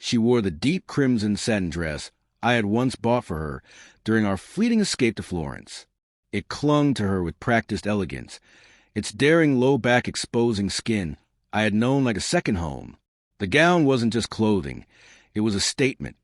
She wore the deep crimson satin dress I had once bought for her during our fleeting escape to Florence. It clung to her with practiced elegance, its daring low back exposing skin I had known like a second home. The gown wasn't just clothing, it was a statement,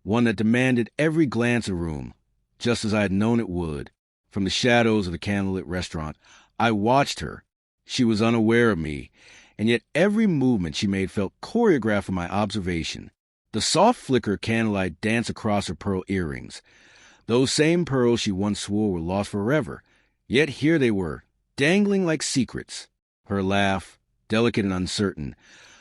one that demanded every glance of the room, just as I had known it would. From the shadows of the candlelit restaurant, I watched her. She was unaware of me, and yet every movement she made felt choreographed for my observation. The soft flicker of candlelight danced across her pearl earrings. Those same pearls she once swore were lost forever, yet here they were, dangling like secrets. Her laugh, delicate and uncertain,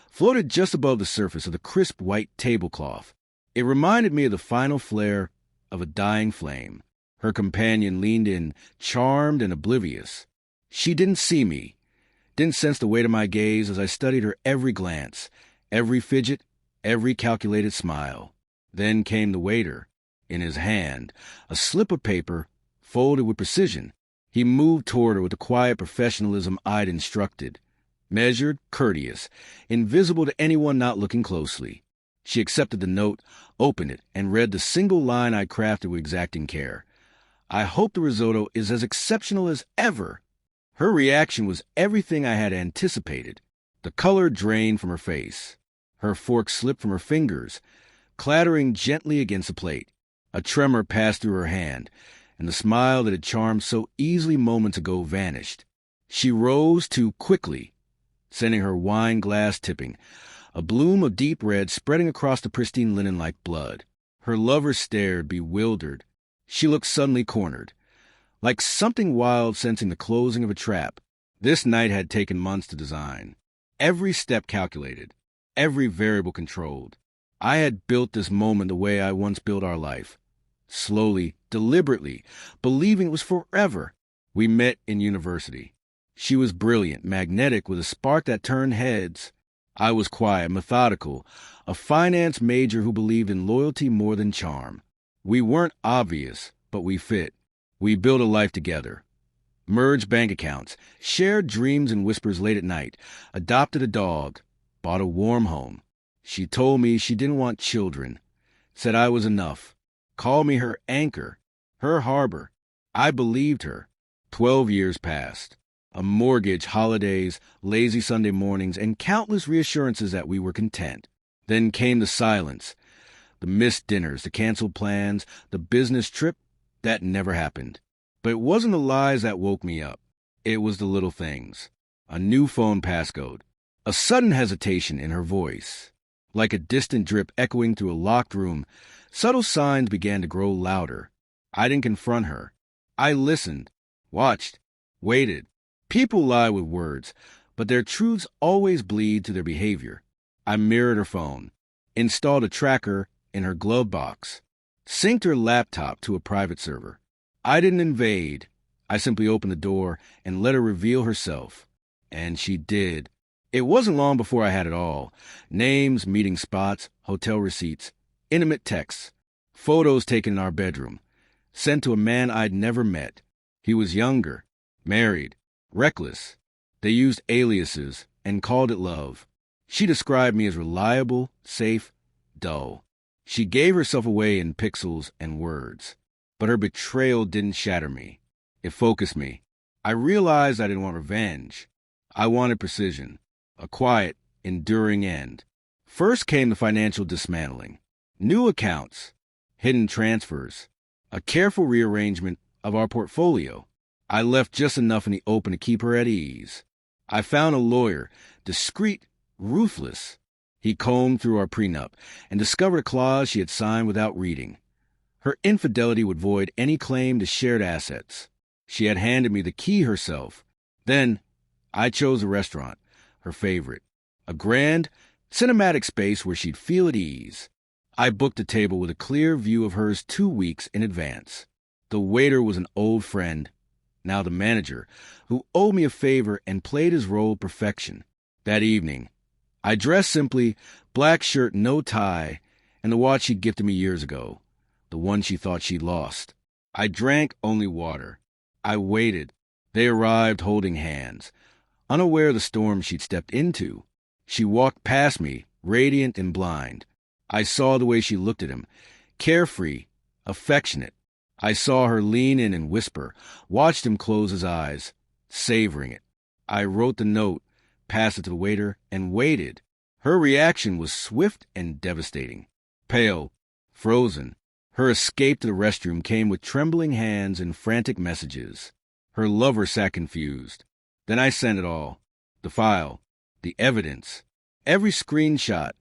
floated just above the surface of the crisp white tablecloth. It reminded me of the final flare of a dying flame. Her companion leaned in, charmed and oblivious. She didn't see me, didn't sense the weight of my gaze as I studied her every glance, every fidget, every calculated smile. Then came the waiter. In his hand, a slip of paper, folded with precision. He moved toward her with the quiet professionalism I'd instructed. Measured, courteous, invisible to anyone not looking closely. She accepted the note, opened it, and read the single line I crafted with exacting care. "I hope the risotto is as exceptional as ever." Her reaction was everything I had anticipated. The color drained from her face. Her fork slipped from her fingers, clattering gently against the plate. A tremor passed through her hand, and the smile that had charmed so easily moments ago vanished. She rose too quickly, sending her wine glass tipping, a bloom of deep red spreading across the pristine linen like blood. Her lover stared, bewildered. She looked suddenly cornered, like something wild sensing the closing of a trap. This night had taken months to design. Every step calculated, every variable controlled. I had built this moment the way I once built our life. Slowly, deliberately, believing it was forever. We met in university. She was brilliant, magnetic, with a spark that turned heads. I was quiet, methodical, a finance major who believed in loyalty more than charm. We weren't obvious, but we fit. We built a life together. Merged bank accounts, shared dreams and whispers late at night, adopted a dog, bought a warm home. She told me she didn't want children, said I was enough, called me her anchor, her harbor. I believed her. 12 years passed. A mortgage, holidays, lazy Sunday mornings, and countless reassurances that we were content. Then came the silence, the missed dinners, the canceled plans, the business trip that never happened. But it wasn't the lies that woke me up. It was the little things. A new phone passcode, a sudden hesitation in her voice. Like a distant drip echoing through a locked room, subtle signs began to grow louder. I didn't confront her. I listened, watched, waited. People lie with words, but their truths always bleed to their behavior. I mirrored her phone, installed a tracker in her glove box, synced her laptop to a private server. I didn't invade. I simply opened the door and let her reveal herself. And she did. It wasn't long before I had it all. Names, meeting spots, hotel receipts, intimate texts, photos taken in our bedroom, sent to a man I'd never met. He was younger, married, reckless. They used aliases and called it love. She described me as reliable, safe, dull. She gave herself away in pixels and words. But her betrayal didn't shatter me. It focused me. I realized I didn't want revenge. I wanted precision, a quiet, enduring end. First came the financial dismantling. New accounts, hidden transfers, a careful rearrangement of our portfolio. I left just enough in the open to keep her at ease. I found a lawyer, discreet, ruthless. He combed through our prenup and discovered a clause she had signed without reading. Her infidelity would void any claim to shared assets. She had handed me the key herself. Then I chose a restaurant, her favorite, a grand, cinematic space where she'd feel at ease. I booked a table with a clear view of hers 2 weeks in advance. The waiter was an old friend, now the manager, who owed me a favor and played his role with perfection. That evening, I dressed simply, black shirt, no tie, and the watch she'd gifted me years ago, the one she thought she'd lost. I drank only water. I waited. They arrived holding hands, unaware of the storm she'd stepped into. She walked past me, radiant and blind. I saw the way she looked at him, carefree, affectionate. I saw her lean in and whisper, watched him close his eyes, savoring it. I wrote the note, passed it to the waiter, and waited. Her reaction was swift and devastating. Pale, frozen, her escape to the restroom came with trembling hands and frantic messages. Her lover sat confused. Then I sent it all. The file, the evidence, every screenshot,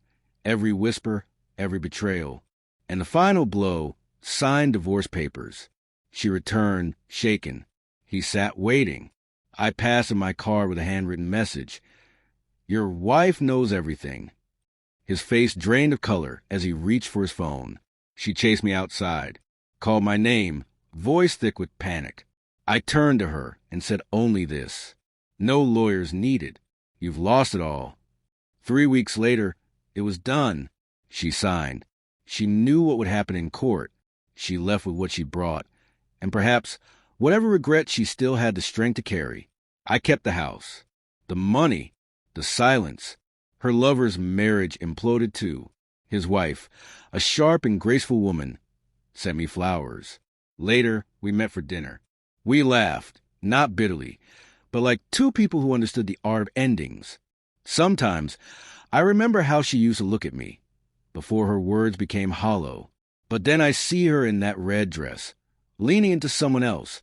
every whisper, every betrayal. And the final blow, signed divorce papers. She returned, shaken. He sat waiting. I passed in my car with a handwritten message. Your wife knows everything. His face drained of color as he reached for his phone. She chased me outside, called my name, voice thick with panic. I turned to her and said only this. No lawyers needed. You've lost it all. 3 weeks later, it was done. She signed. She knew what would happen in court. She left with what she brought, and perhaps whatever regret she still had the strength to carry. I kept the house, the money, the silence. Her lover's marriage imploded too. His wife, a sharp and graceful woman, sent me flowers. Later, we met for dinner. We laughed, not bitterly, but like two people who understood the art of endings. Sometimes, I remember how she used to look at me, before her words became hollow. But then I see her in that red dress, leaning into someone else,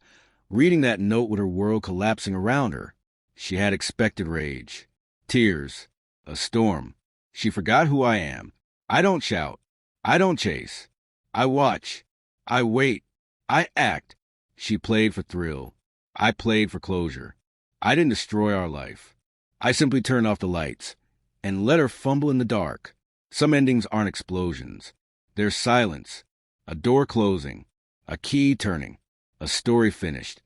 reading that note with her world collapsing around her. She had expected rage, tears, a storm. She forgot who I am. I don't shout. I don't chase. I watch. I wait. I act. She played for thrill. I played for closure. I didn't destroy our life. I simply turned off the lights and let her fumble in the dark. Some endings aren't explosions. There's silence, a door closing, a key turning, a story finished.